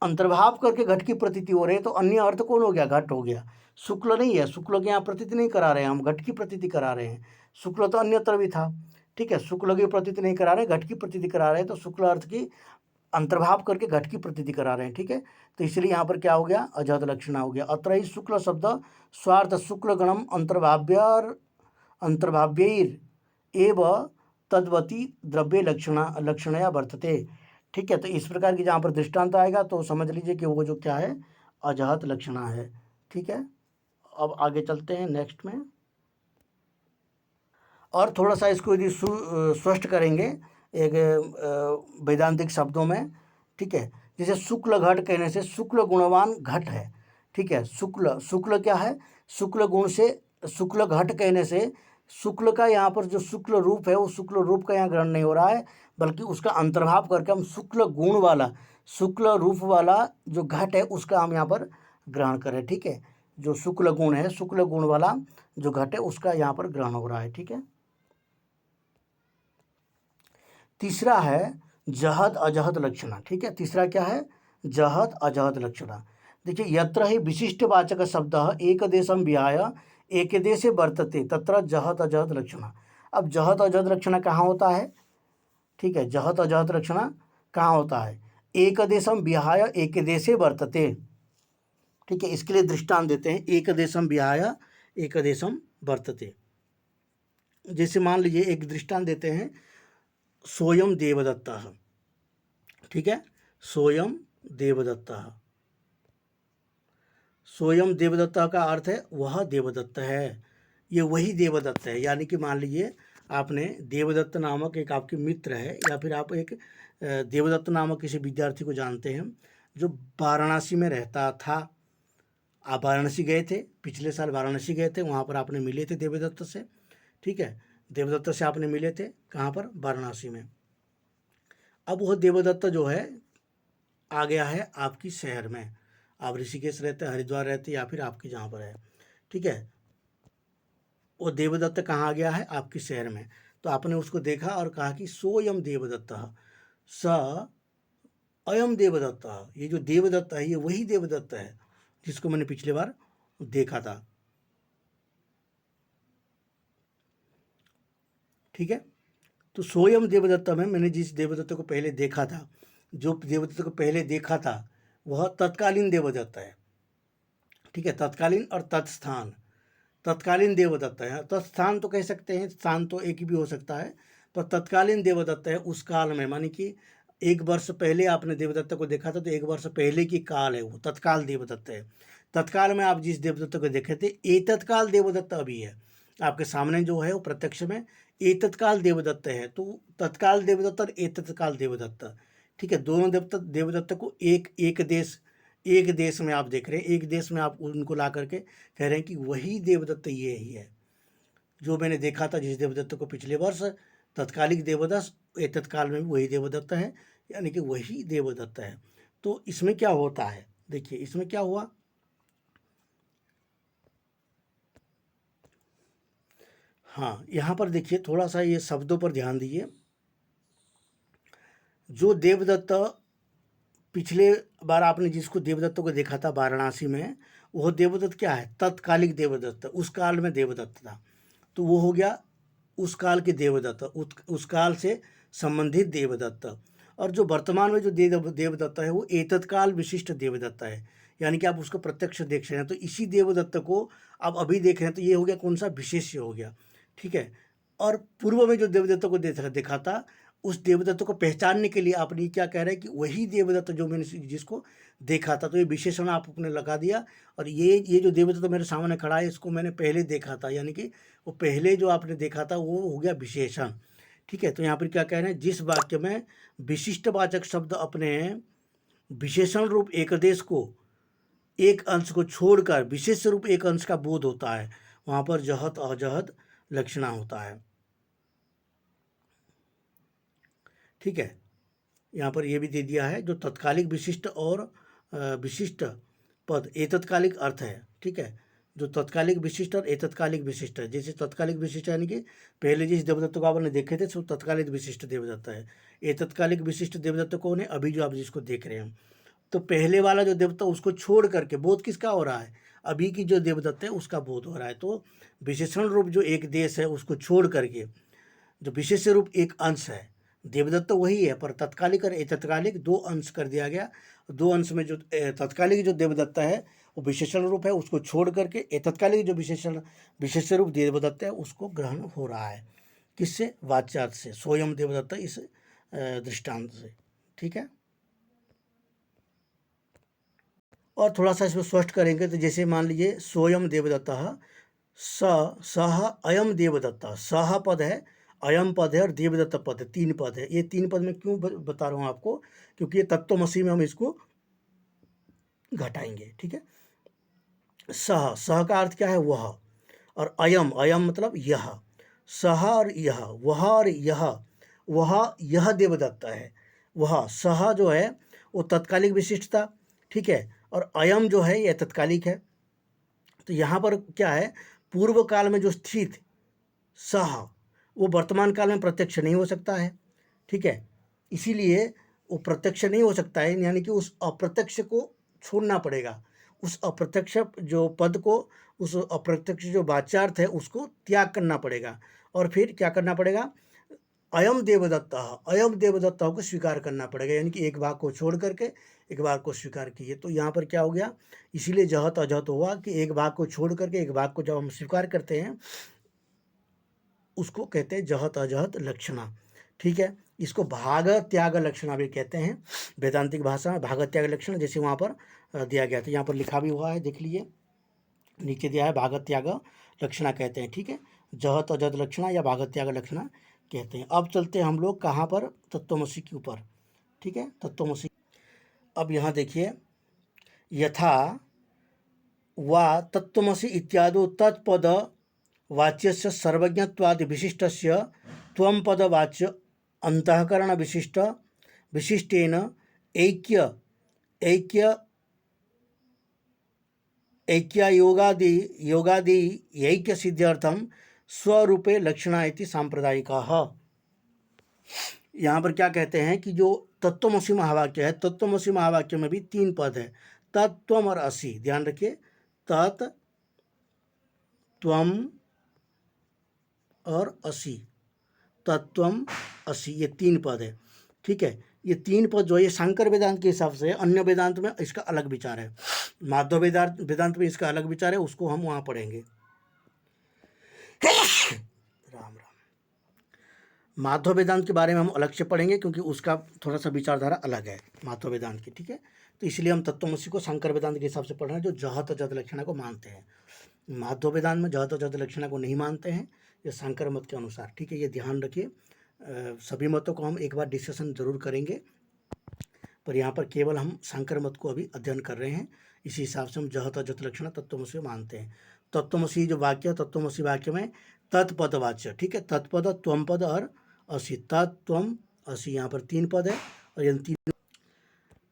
अंतर्भाव करके घट की प्रतीति हो रही है, तो अन्य अर्थ कौन हो गया, घट हो गया, शुक्ल नहीं है। शुक्ल के यहाँ प्रतीति नहीं करा रहे हैं हम, घट की प्रतीति करा रहे हैं। शुक्ल तो अन्यत्र भी था। ठीक है, शुक्ल की प्रतीति नहीं करा रहे, घट की प्रतीति करा रहे हैं, तो शुक्ल अर्थ की अंतर्भाव करके घट की प्रतीति करा रहे हैं। ठीक है, तो इसलिए यहाँ पर क्या हो गया, अजहत लक्षणा हो गया। अत्र ही शुक्ल शब्द स्वार्थ शुक्ल गणम अंतर्भाव्यैर एव तद्वती द्रव्य लक्षणया वर्तते। ठीक है, तो इस प्रकार की जहाँ पर दृष्टांत आएगा तो समझ लीजिए कि वो जो क्या है, अजहत लक्षणा है। ठीक है, अब आगे चलते हैं नेक्स्ट में, और थोड़ा सा इसको यदि स्पष्ट करेंगे एक वैदांतिक शब्दों में। ठीक है, जैसे शुक्ल घट कहने से शुक्ल गुणवान घट है। ठीक है, शुक्ल, शुक्ल क्या है, शुक्ल गुण से, शुक्ल घट कहने से शुक्ल का यहाँ पर जो शुक्ल रूप है वो शुक्ल रूप का यहाँ ग्रहण नहीं हो रहा है, बल्कि उसका अंतर्भाव करके हम शुक्ल गुण वाला, शुक्ल रूप वाला जो घट है उसका हम यहाँ पर ग्रहण करें। ठीक है, जो शुक्ल गुण है, शुक्ल गुण वाला जो घट है उसका यहाँ पर ग्रहण हो रहा है। ठीक है, तीसरा है जहद अजहद लक्षणा। ठीक है, तीसरा क्या है, जहद अजहद लक्षणा। देखिए, यत्र ही विशिष्टवाचक शब्द एक देशम विहाय एक देशे वर्तते तत्र जहद अजहद लक्षणा। अब जहद अजहद लक्षणा कहाँ होता है, ठीक है, जहद अजहद लक्षणा कहाँ होता है, एक देशम विहाय एक देशे वर्तते। ठीक है, इसके लिए दृष्टांत देते हैं, एक देशम विहाय एक देशम वर्तते। जैसे मान लीजिए एक दृष्टांत देते हैं, सोयम देवदत्ता। ठीक है, सोयम देवदत्ता, सोयम देवदत्ता का अर्थ है वह देवदत्त है, ये वही देवदत्त है। यानी कि मान लीजिए आपने देवदत्त नामक एक आपके मित्र है, या फिर आप एक देवदत्त नामक किसी विद्यार्थी को जानते हैं जो वाराणसी में रहता था। आप वाराणसी गए थे, पिछले साल वाराणसी गए थे, वहाँ पर आपने मिले थे देवदत्त से। ठीक है, देवदत्त से आपने मिले थे कहाँ पर, वाराणसी में। अब वह देवदत्त जो है आ गया है आपकी शहर में, आप ऋषिकेश रहते हैं, हरिद्वार रहते हैं, या फिर आपकी जहाँ पर है। ठीक है, वो देवदत्त कहाँ आ गया है, आपके शहर में। तो आपने उसको देखा और कहा कि सोयम देवदत्त स अयम देवदत्त, ये जो देवदत्त है ये वही देवदत्त है जिसको मैंने पिछले बार देखा था। ठीक है, तो सोयम देवदत्त में मैंने जिस देवदत्त को पहले देखा था, जो देवदत्त को पहले देखा था वह तत्कालीन देवदत्त है। ठीक है, तत्कालीन और तत्स्थान, तत्कालीन देवदत्त है। तत्स्थान तो कह सकते हैं, स्थान तो एक ही भी हो सकता है, पर तत्कालीन देवदत्त है उस काल में, मानी कि 1 वर्ष पहले आपने देवदत्त को देखा था, तो 1 वर्ष पहले की काल है, वो तत्काल देवदत्त है। तत्काल में आप जिस देवदत्त को देखे थे, ये तत्काल देवदत्त अभी है आपके सामने जो है वो प्रत्यक्ष में ये तत्काल देवदत्त है। तो तत्काल देवदत्त और ए तत्काल देवदत्त, ठीक है, दोनों देवदत्त को एक देश में आप देख रहे हैं, एक देश में आप उनको ला करके कह रहे हैं कि वही देवदत्त ये ही है जो मैंने देखा था, जिस देवदत्त को पिछले वर्ष, तत्कालिक देवदत्त ए तत्काल में भी वही देवदत्त है, यानी कि वही देवदत्त है। तो इसमें क्या होता है, देखिए इसमें क्या हुआ, हाँ यहाँ पर देखिए थोड़ा सा ये शब्दों पर ध्यान दीजिए। जो देवदत्त पिछले बार आपने जिसको देवदत्त को देखा था वाराणसी में, वह देवदत्त क्या है, तत्कालिक देवदत्त, उस काल में देवदत्त था, तो वो हो गया उस काल के देवदत्त, उस काल से संबंधित देवदत्त। और जो वर्तमान में जो देवदत्त है वो एतत्काल विशिष्ट देवदत्त है, यानी कि आप उसको प्रत्यक्ष देख रहे हैं। तो इसी देवदत्त को आप अभी देख रहे हैं, तो ये हो गया कौन सा, विशेष्य हो गया। ठीक है, और पूर्व में जो देवदत्त को देखा था, उस देवदत्त को पहचानने के लिए आपने क्या कह रहे हैं कि वही देवदत्त जो मैंने जिसको देखा था, तो ये विशेषण आप अपने लगा दिया। और ये जो देवदत्त मेरे सामने खड़ा है इसको मैंने पहले देखा था, यानी कि वो पहले जो आपने देखा था वो हो गया विशेषण। ठीक है, तो यहाँ पर क्या कह रहे हैं, जिस वाक्य में विशिष्टवाचक शब्द अपने विशेषण रूप एकदेश को, एक अंश को छोड़कर विशेष रूप एक अंश का बोध होता है, वहाँ पर जहद अजहद लक्षणा होता है। ठीक है, यहाँ पर ये भी दे दिया है, जो तत्कालिक विशिष्ट और विशिष्ट पद एतत्कालिक अर्थ है, ठीक है। जो तत्कालिक विशिष्ट और एतत्कालिक विशिष्ट है, जैसे तत्कालिक विशिष्ट यानी कि पहले जिस देवदत्त को आपने देखे थे सो तत्कालिक विशिष्ट देवदत्त है। एतत्कालिक विशिष्ट देवदत्त कौन है? अभी जो आप जिसको देख रहे हैं। तो पहले वाला जो देवता उसको छोड़ करके बोध किसका हो रहा है? अभी की जो देवदत्त है उसका बोध हो रहा है। तो विशेषण रूप जो एक देश है उसको छोड़ करके जो विशेष रूप एक अंश है, देवदत्त तो वही है पर तत्कालिक और एतत्कालिक दो अंश कर दिया गया। दो अंश में जो तत्कालिक जो देवदत्त है वो विशेषण रूप है, उसको छोड़ करके एतत्कालिक जो विशेष रूप देवदत्त है उसको ग्रहण हो रहा है। किससे? वाच्यार्थ से, स्वयं देवदत्त इस दृष्टांत से, ठीक है। और थोड़ा सा इसमें स्पष्ट करेंगे तो जैसे मान लीजिए स्वयं देवदत्त सह अयम देवदत्त, सह पद है, अयम पद है और देवदत्त पद है, तीन पद है। ये तीन पद में क्यों बता रहा हूँ आपको? क्योंकि ये तत्वमसी में हम इसको घटाएंगे, ठीक है। सह का अर्थ क्या है? वह, और अयम, अयम मतलब यह, सह और यह, वह और यह देवदत्त है। वह सह जो है वो तत्कालिक विशिष्टता, ठीक है, और अयम जो है यह तत्कालिक है। तो यहाँ पर क्या है? पूर्व काल में जो स्थित सह वो वर्तमान काल में प्रत्यक्ष नहीं हो सकता है, ठीक है। इसीलिए वो प्रत्यक्ष नहीं हो सकता है, यानी कि उस अप्रत्यक्ष को छोड़ना पड़ेगा। उस अप्रत्यक्ष जो पद को, उस अप्रत्यक्ष जो वाच्यार्थ है उसको त्याग करना पड़ेगा। और फिर क्या करना पड़ेगा? अयम देवदत्ता को स्वीकार करना पड़ेगा, यानी कि एक भाग को छोड़ करके एक भाग को स्वीकार कीजिए। तो यहाँ पर क्या हो गया? इसीलिए जहत अजहत हुआ कि एक भाग को छोड़ करके एक भाग को जब हम स्वीकार करते हैं उसको कहते हैं जहत अजहत लक्षणा, ठीक है। इसको भाग त्याग लक्षणा भी कहते हैं वेदांतिक भाषा में, भाग त्याग लक्षण, जैसे वहाँ पर दिया गया था। यहाँ पर लिखा भी हुआ है, देख लीजिए, नीचे दिया है भाग त्याग लक्षणा कहते हैं, ठीक है। जहत अजहत लक्षणा या भाग त्याग लक्षणा कहते हैं। अब चलते हैं हम लोग कहाँ पर? तत्वमसी के ऊपर, ठीक है, तत्वमसी। अब यहाँ देखिए, यथा वा तत्वमसी इत्यादि तत्पद वाच्यस्य सर्वज्ञत्वादि विशिष्टस्य त्वं पदवाच्य अंतःकरण विशिष्ट विशिष्टेन ऐक्य ऐक्य योगादि ऐक्य सिद्ध्यर्थम स्वरूपे लक्षणा इति सांप्रदायिकाः। यहाँ पर क्या कहते हैं कि जो तत्वमसी महावाक्य है, तत्वमसी महावाक्य में भी तीन पद है, तत्वम और असि। ध्यान रखिए, तत्, त्वम और असि, तत्वम असी, ये तीन पद है, ठीक है। ये तीन पद जो है ये शंकर वेदांत के हिसाब से है, अन्य वेदांत में इसका अलग विचार है, माधव वेदांत में इसका अलग विचार है, उसको हम वहाँ पढ़ेंगे। राम राम। माधव वेदांत के बारे में हम अलग से पढ़ेंगे क्योंकि उसका थोड़ा सा विचारधारा अलग है माधव वेदांत की, ठीक है। तो इसलिए हम तत्वमसी को शंकर वेदांत के हिसाब से पढ़ रहे हैं, जो जहत अजहत लक्षणा को मानते हैं। माधव वेदांत में जहत अजहत लक्षणा को नहीं मानते हैं, ये शंकर मत के अनुसार, ठीक है। ये ध्यान रखिए, सभी मतों को हम एक बार डिस्कशन जरूर करेंगे, पर यहाँ पर केवल हम शंकर मत को अभी अध्ययन कर रहे हैं। इसी हिसाब से हम जहत अजहत लक्षणा तत्वमसी मानते हैं। तत्वमसी जो वाक्य, तत्वमसी वाक्य में तत्पद वाच्य, ठीक है, तत्पद, त्वम पद और असि, तत्वम असि, यहाँ पर तीन पद है। और इन तीन,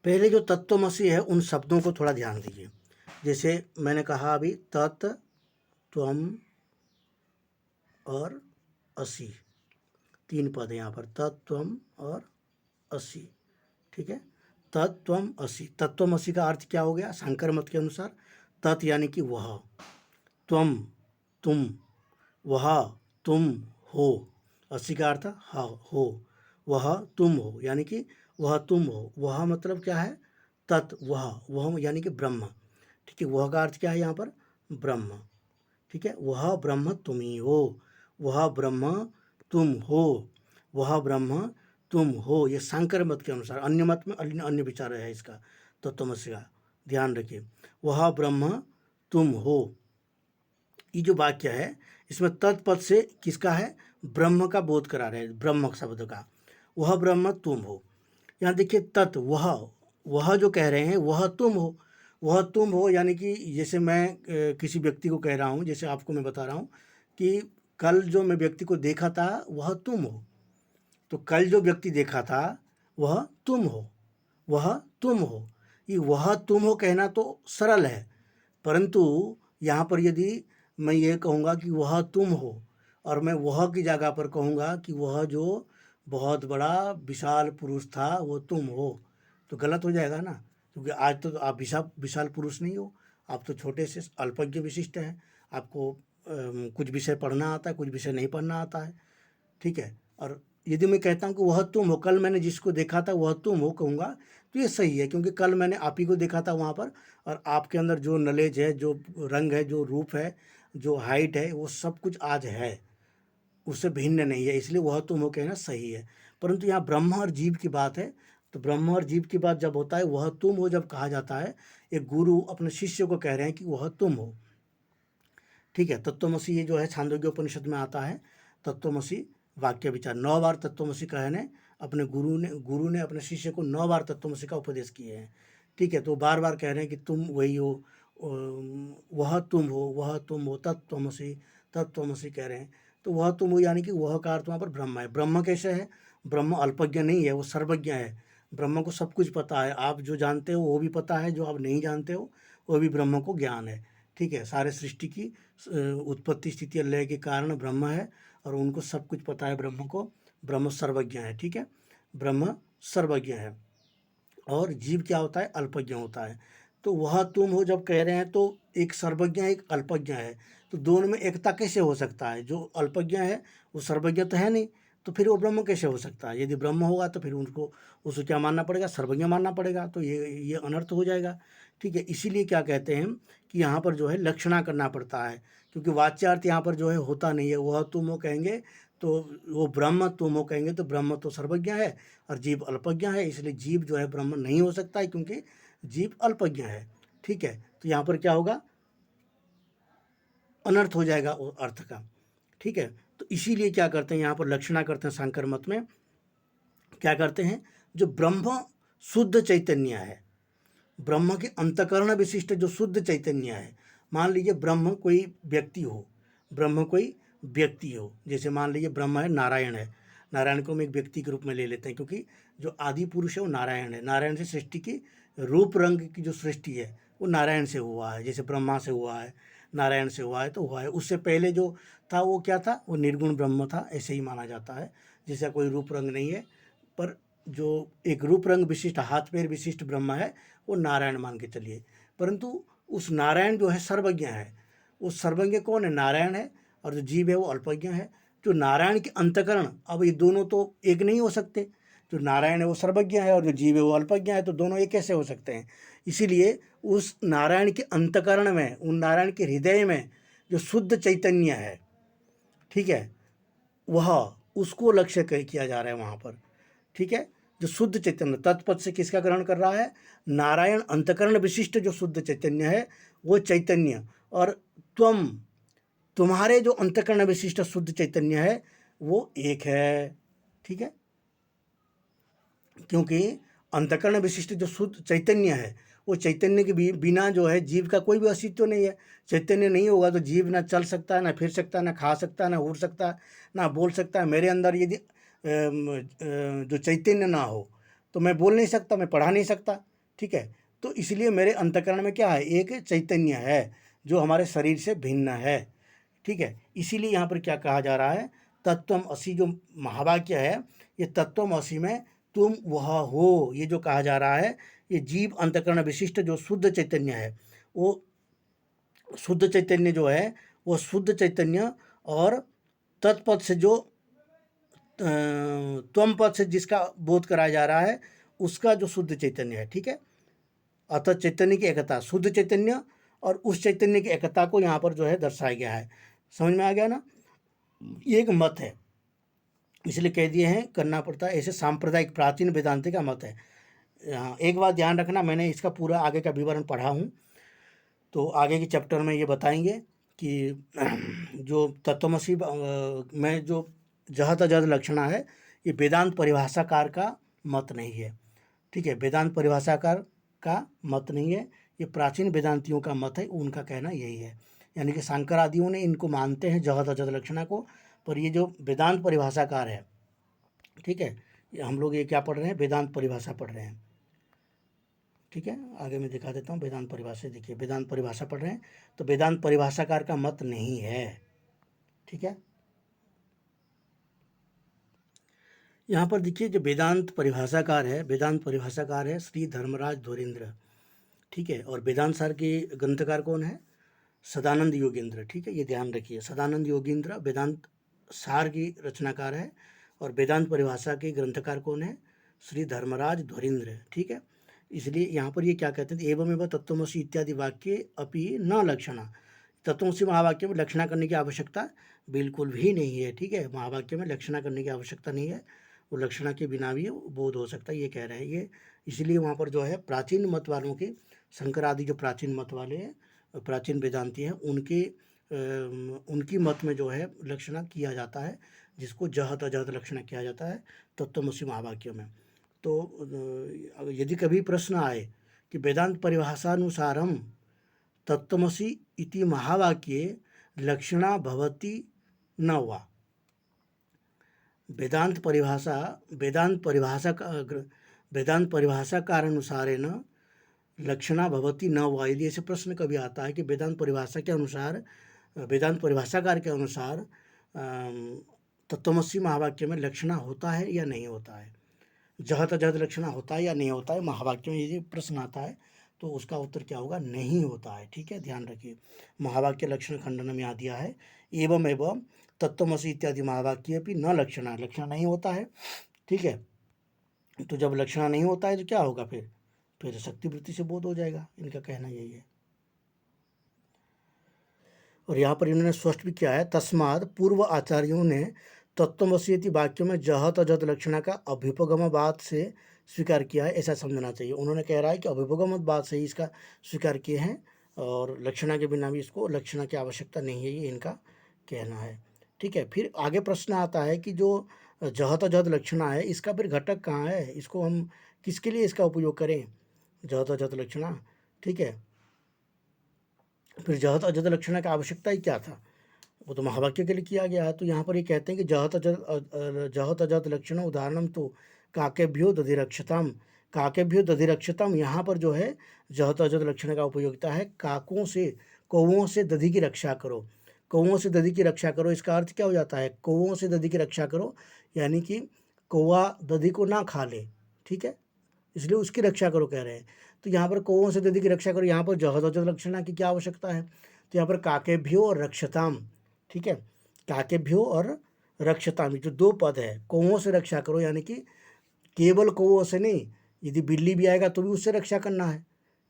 पहले जो तत्वमसी है उन शब्दों को थोड़ा ध्यान दीजिए। जैसे मैंने कहा अभी, तत्, त्वम और असि, तीन पद है यहाँ पर, तत्वम और असि, ठीक है। तत्वम असि, तत्वमसी का अर्थ क्या हो गया शंकर मत के अनुसार? तत् यानी कि वह, त्वम तुम, वह तुम हो, असि का अर्थ हाँ हो, वह तुम हो, यानी कि वह तुम हो। वह मतलब क्या है? तत्, वह यानी कि ब्रह्म, ठीक है। वह का अर्थ क्या है यहाँ पर? ब्रह्म, ठीक है। वह ब्रह्म तुम ही हो, वह ब्रह्म तुम हो, वह ब्रह्म तुम हो, ये शंकर मत के अनुसार। अन्य मत में अन्य विचार है इसका, तत्वमसी का, ध्यान रखिए। वह ब्रह्म तुम हो, ये जो वाक्य है इसमें तत्पद से किसका है? ब्रह्म का बोध करा रहे हैं, ब्रह्म शब्द का। वह ब्रह्म तुम हो, यहाँ देखिए तत्, वह जो कह रहे हैं वह तुम हो, वह तुम हो, यानी कि जैसे मैं किसी व्यक्ति को कह रहा हूँ, जैसे आपको मैं बता रहा हूँ कि कल जो मैं व्यक्ति को देखा था वह तुम हो, तो कल जो व्यक्ति देखा था वह तुम हो, वह तुम हो, ये वह तुम हो कहना तो सरल है, परंतु यहाँ पर यदि मैं ये कहूँगा कि वह तुम हो और मैं वह की जगह पर कहूँगा कि वह जो बहुत बड़ा विशाल पुरुष था वो तुम हो, तो गलत हो जाएगा ना, क्योंकि आज तो आप विशाल विशाल पुरुष नहीं हो, आप तो छोटे से अल्पज्ञ विशिष्ट हैं। आपको कुछ विषय पढ़ना आता है, कुछ विषय नहीं पढ़ना आता है, ठीक है। और यदि मैं कहता हूँ कि वह तुम हो, कल मैंने जिसको देखा था वह तुम हो कहूँगा, तो ये सही है, क्योंकि कल मैंने आप ही को देखा था वहाँ पर, और आपके अंदर जो नॉलेज है, जो रंग है, जो रूप है, जो हाइट है, वो सब कुछ आज है, उससे भिन्न नहीं है, इसलिए वह तुम हो कहना सही है। परंतु यहाँ ब्रह्म और जीव की बात है, तो ब्रह्म और जीव की बात जब होता है, वह तुम हो जब कहा जाता है, एक गुरु अपने शिष्य को कह रहे हैं कि वह तुम हो, ठीक है। तत्वमसी ये जो है छांदोग्य उपनिषद में आता है, तत्वमसी वाक्य विचार 9 बार तत्वमसी कहने अपने गुरु ने अपने शिष्य को 9 बार तत्वमसी का उपदेश किए हैं, ठीक है। तो बार बार कह रहे हैं कि तुम वही हो, वह तुम हो, वह तुम हो, तत्वमसी तत्वमसी कह रहे हैं। तो वह तुम हो यानी कि वह का अर्थ वहाँ पर ब्रह्म है। ब्रह्म कैसे है? ब्रह्म अल्पज्ञ नहीं है, वो सर्वज्ञ है। ब्रह्म को सब कुछ पता है, आप जो जानते हो वो भी पता है, जो आप नहीं जानते हो वो भी ब्रह्म को ज्ञान है, ठीक है। सारे सृष्टि की उत्पत्ति स्थिति और लय के कारण ब्रह्म है, और उनको सब कुछ पता है ब्रह्म को। ब्रह्म सर्वज्ञ है, ठीक है, ब्रह्म सर्वज्ञ है। और जीव क्या होता है? अल्पज्ञ होता है। तो वह तुम हो जब कह रहे हैं, तो एक सर्वज्ञ है, एक अल्पज्ञ है, तो दोनों में एकता कैसे हो सकता है? जो अल्पज्ञ है वो सर्वज्ञ तो है नहीं, तो फिर वो ब्रह्म कैसे हो सकता है? यदि ब्रह्म होगा तो फिर उनको उसको क्या मानना पड़ेगा? सर्वज्ञ मानना पड़ेगा, तो ये अनर्थ हो जाएगा, ठीक है। इसीलिए क्या कहते हैं कि यहाँ पर जो है लक्षणा करना पड़ता है, क्योंकि वाच्यार्थ यहाँ पर जो है होता नहीं है। वह तुम हो कहेंगे तो वो ब्रह्म तुम हो कहेंगे तो ब्रह्म तो सर्वज्ञ है और जीव अल्पज्ञ है, इसलिए जीव जो है ब्रह्म नहीं हो सकता है, क्योंकि जीव अल्पज्ञ है, ठीक है। तो यहाँ पर क्या होगा? अनर्थ हो जाएगा वो अर्थ का, ठीक है। तो इसीलिए क्या करते हैं यहाँ पर लक्षणा करते हैं सांकर मत में, क्या करते हैं? जो ब्रह्म शुद्ध चैतन्य है, ब्रह्म के अंतकरण विशिष्ट जो शुद्ध चैतन्य है, मान लीजिए ब्रह्म कोई व्यक्ति हो, ब्रह्म कोई व्यक्ति हो, जैसे मान लीजिए ब्रह्म है, नारायण है, नारायण को हम एक व्यक्ति के रूप में ले लेते हैं, क्योंकि जो आदि पुरुष है वो नारायण है। नारायण से सृष्टि की रूप रंग की जो सृष्टि है वो नारायण से हुआ है, जैसे ब्रह्मा से हुआ है, नारायण से हुआ है, तो हुआ है। उससे पहले जो था वो क्या था? वो निर्गुण ब्रह्म था, ऐसे ही माना जाता है, जैसा कोई रूप रंग नहीं है। पर जो एक रूप रंग विशिष्ट हाथ पैर विशिष्ट ब्रह्म है वो नारायण मान के चलिए। परंतु उस नारायण जो है सर्वज्ञ है, वो सर्वज्ञ कौन है? नारायण है, और जो जीव है वो अल्पज्ञ है। जो नारायण के अंतकरण, अब ये दोनों तो एक नहीं हो सकते, जो नारायण है वो सर्वज्ञ है और जो जीव है वो अल्पज्ञ है, तो दोनों एक कैसे हो सकते हैं? इसीलिए उस नारायण के अंतकरण में, उन नारायण के हृदय में जो शुद्ध चैतन्य है, ठीक है, वह उसको लक्ष्य किया जा रहा है वहाँ पर, ठीक है। जो शुद्ध चैतन्य तत्पद से किसका ग्रहण कर रहा है? नारायण अंतकरण विशिष्ट जो शुद्ध चैतन्य है वो चैतन्य, और तुम्हारे जो अंतकरण विशिष्ट शुद्ध चैतन्य है वो एक है, ठीक है। क्योंकि अंतकरण विशिष्ट जो शुद्ध चैतन्य है वो चैतन्य के बिना जो है जीव का कोई भी अस्तित्व नहीं है। चैतन्य नहीं होगा तो जीव ना चल सकता है, ना फिर सकता है, ना खा सकता है, ना उड़ सकता है, ना बोल सकता है। मेरे अंदर यदि जो चैतन्य ना हो तो मैं बोल नहीं सकता, मैं पढ़ा नहीं सकता, ठीक है। तो इसलिए मेरे अंतकरण में क्या है? एक चैतन्य है जो हमारे शरीर से भिन्न है, ठीक है। इसीलिए यहाँ पर क्या कहा जा रहा है? तत्वम असि जो महावाक्य है, ये तत्वम असि में तुम वह हो, ये जो कहा जा रहा है, ये जीव अंतकरण विशिष्ट जो शुद्ध चैतन्य है, वो शुद्ध चैतन्य जो है वो शुद्ध चैतन्य, और तत्पद से जो त्वम पद से जिसका बोध कराया जा रहा है उसका जो शुद्ध चैतन्य है, ठीक है। अतः चैतन्य की एकता, शुद्ध चैतन्य और उस चैतन्य की एकता को यहाँ पर जो है दर्शाया गया है। समझ में आ गया ना? ये एक मत है, इसलिए कह दिए हैं करना पड़ता है, ऐसे सांप्रदायिक प्राचीन वेदांति का मत है। हाँ, एक बात ध्यान रखना, मैंने इसका पूरा आगे का विवरण पढ़ा हूँ, तो आगे के चैप्टर में ये बताएंगे कि जो तत्वमसी में जो जहत अजहत लक्षणा है, ये वेदांत परिभाषाकार का मत नहीं है, ठीक है। वेदांत परिभाषाकार का मत नहीं है, ये प्राचीन वेदांतियों का मत है, उनका कहना यही है। यानी कि शंकर आदियों ने इनको मानते हैं जहत अजहत लक्षणा को, पर ये जो वेदांत परिभाषाकार है, ठीक है, हम लोग ये क्या पढ़ रहे हैं? वेदांत परिभाषा पढ़ रहे हैं, ठीक है, आगे मैं दिखा देता हूँ वेदांत परिभाषा। देखिए वेदांत परिभाषा पढ़ रहे हैं तो वेदांत परिभाषाकार का मत नहीं है। ठीक है, यहाँ पर देखिए जो वेदांत परिभाषाकार है, वेदांत परिभाषाकार है श्री धर्मराज धुरेंद्र। ठीक है, और वेदांत सार के ग्रंथकार कौन है? सदानंद योगेंद्र। ठीक है, ये ध्यान रखिए, सदानंद योगेंद्र वेदांत सार की रचनाकार है और वेदांत परिभाषा के ग्रंथकार कौन है? श्री धर्मराज धुरेंद्र। ठीक है, इसलिए यहाँ पर ये क्या कहते हैं, एवं एवं तत्त्वमसि इत्यादि वाक्य अपि न लक्षणा। तत्त्वमसि महावाक्य में लक्षणा करने की आवश्यकता बिल्कुल भी नहीं है। ठीक है, महावाक्य में लक्षणा करने की आवश्यकता नहीं है, वो लक्षणा के बिना भी बोध हो सकता है, ये कह रहे हैं ये। इसलिए वहाँ पर जो है प्राचीन मत वालों के, शंकर आदि जो प्राचीन मत वाले हैं, प्राचीन वेदांती हैं, उनकी मत में जो है लक्षणा किया जाता है, जिसको जहत अजहत लक्षणा किया जाता है तत्त्वमसि महावाक्य में। तो यदि कभी प्रश्न आए कि वेदांत परिभाषानुसारम तत्त्वमसि इति महावाक्ये लक्षणा भवति न वा, वेदांत परिभाषाकारानुसारेण लक्षणा भवति न वा। यदि ऐसे प्रश्न कभी आता है कि वेदांत परिभाषा के अनुसार, वेदांत परिभाषाकार के अनुसार तत्त्वमसि महावाक्य में लक्षणा होता है या नहीं होता है, जहत अजहत लक्षणा होता है या नहीं होता है, महावाक्य में यदि प्रश्न आता है तो उसका उत्तर क्या होगा? नहीं होता है। ठीक है, ध्यान रखिए, महावाक्य लक्षण खंडन में आ दिया है एवं एवं तत्त्वमसि इत्यादि महावाक्य भी न लक्षणा, लक्षण नहीं होता है। ठीक है, तो जब लक्षणा नहीं होता है तो क्या होगा? फिर शक्ति वृत्ति से बोध हो जाएगा, इनका कहना यही है। और यहाँ पर इन्होंने स्पष्ट भी किया है, तस्माद पूर्व आचार्यों ने तत्त्वमसि इति वाक्य में जहत अजहत लक्षणा का अभ्युपगमवाद से स्वीकार किया है, ऐसा समझना चाहिए। उन्होंने कह रहा है कि अभ्युपगमवाद से ही इसका स्वीकार किए हैं और लक्षणा के बिना भी इसको लक्षणा की आवश्यकता नहीं है, ये इनका कहना है। ठीक है, फिर आगे प्रश्न आता है कि जो जहत अजहत लक्षणा है इसका फिर घटक कहाँ है, इसको हम किसके लिए इसका उपयोग करें, जहत अजहत लक्षणा। ठीक है, फिर जहत अजहत लक्षणा की आवश्यकता ही क्या था, वो तो महावाक्य के लिए किया गया है। तो यहाँ पर ये कहते हैं कि जहत अजहत लक्षण उदाहरणम तो काकेभ्यो दधिरक्षताम, काकेभ्यो दधिरक्षताम, यहाँ पर जो है जहत अजहत लक्षण का उपयोगिता है काकों से, कौओं से दधि की रक्षा करो, कौओं से दधि की रक्षा करो। इसका अर्थ क्या हो जाता है? कौओं से दधि की रक्षा करो, यानी कि कौआ दधि को ना खा ले। ठीक है, इसलिए उसकी रक्षा करो कह रहे हैं। तो यहाँ पर कौओं से दधि की रक्षा करो, यहाँ पर जहत अजहत लक्षणा की क्या आवश्यकता है? तो यहाँ पर काकेभ्यो और रक्षताम। ठीक है, काकेभ्यो और रक्षताम, जो दो पद है, कौओं से रक्षा करो, यानी कि केवल कौओं से नहीं, यदि बिल्ली भी आएगा तो भी उससे रक्षा करना है।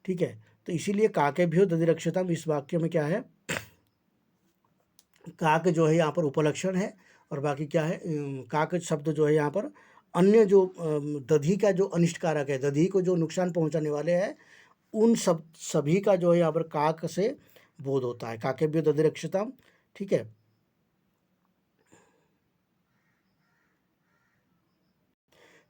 ठीक है, तो इसीलिए काकेभ्यो दधि रक्षताम इस वाक्य में क्या है, काक जो है यहाँ पर उपलक्षण है और बाकी क्या है, काक शब्द जो है यहाँ पर अन्य जो दधि का जो अनिष्ट कारक है, दधि को जो नुकसान पहुँचाने वाले हैं, उन सभी का जो है यहाँ पर काक से बोध होता है, काकेभ्यो दधि रक्षताम। ठीक है,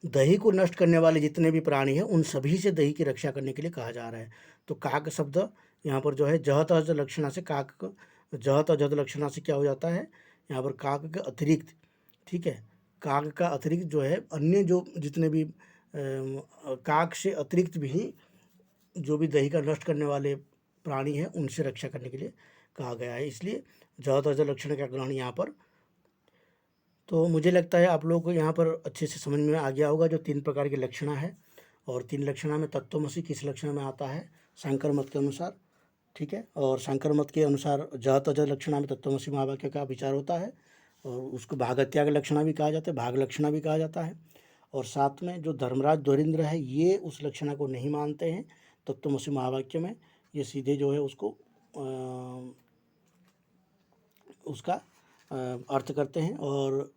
दही को नष्ट करने वाले जितने भी प्राणी हैं उन सभी से दही की रक्षा करने के लिए कहा जा रहा है। तो काक शब्द यहाँ पर जो है जहत अजहत लक्षणा से, काक जहत अजहत लक्षणा से क्या हो जाता है, यहाँ पर काक के अतिरिक्त, ठीक है, काक का अतिरिक्त जो है अन्य जो जितने भी काक से अतिरिक्त भी जो भी दही का नष्ट करने वाले प्राणी हैं उनसे रक्षा करने के लिए कहा गया है, इसलिए जहत अजहत लक्षण का ग्रहण यहाँ पर। तो मुझे लगता है आप लोगों को यहाँ पर अच्छे से समझ में आ गया होगा जो 3 प्रकार की लक्षणा है, और 3 लक्षणा में तत्त्वमसि किस लक्षण में आता है शंकर मत के अनुसार। ठीक है, और शंकर मत के अनुसार जहत अजहत लक्षणा में तत्त्वमसि महावाक्य का विचार होता है और उसको भागत्याग लक्षणा भी कहा जाता है, भाग लक्षणा भी कहा जाता है। और साथ में जो धर्मराज धुरेंद्र है ये उस लक्षणा को नहीं मानते हैं तत्त्वमसि महावाक्य में, ये सीधे जो है उसको उसका अर्थ करते हैं, और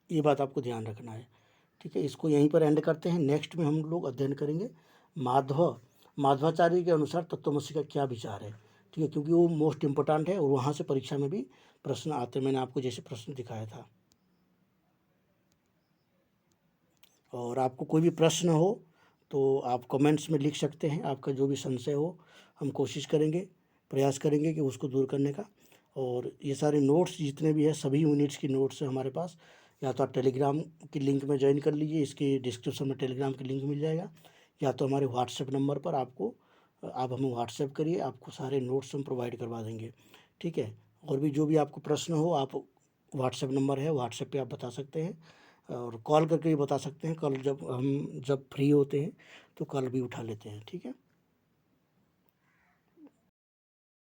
ये बात आपको ध्यान रखना है। ठीक है, इसको यहीं पर एंड करते हैं। नेक्स्ट में हम लोग अध्ययन करेंगे माधवाचार्य के अनुसार तत्त्वमसि का क्या विचार है। ठीक है, क्योंकि वो मोस्ट इम्पोर्टेंट है और वहाँ से परीक्षा में भी प्रश्न आते, मैंने आपको जैसे प्रश्न दिखाया था। और आपको कोई भी प्रश्न हो तो आप कमेंट्स में लिख सकते हैं, आपका जो भी संशय हो हम कोशिश करेंगे, प्रयास करेंगे कि उसको दूर करने का। और ये सारे नोट्स जितने भी हैं सभी यूनिट्स की नोट्स है हमारे पास, या तो आप टेलीग्राम की लिंक में ज्वाइन कर लीजिए, इसके डिस्क्रिप्शन में टेलीग्राम की लिंक मिल जाएगा, या तो हमारे व्हाट्सएप नंबर पर आपको आप हमें व्हाट्सएप करिए, आपको सारे नोट्स हम प्रोवाइड करवा देंगे, ठीक है। और भी जो भी आपको प्रश्न हो, आप व्हाट्सएप नंबर है, व्हाट्सएप पे आप बता सकते हैं और कॉल करके भी बता सकते हैं। कल जब फ्री होते हैं तो कॉल भी उठा लेते हैं, ठीक है।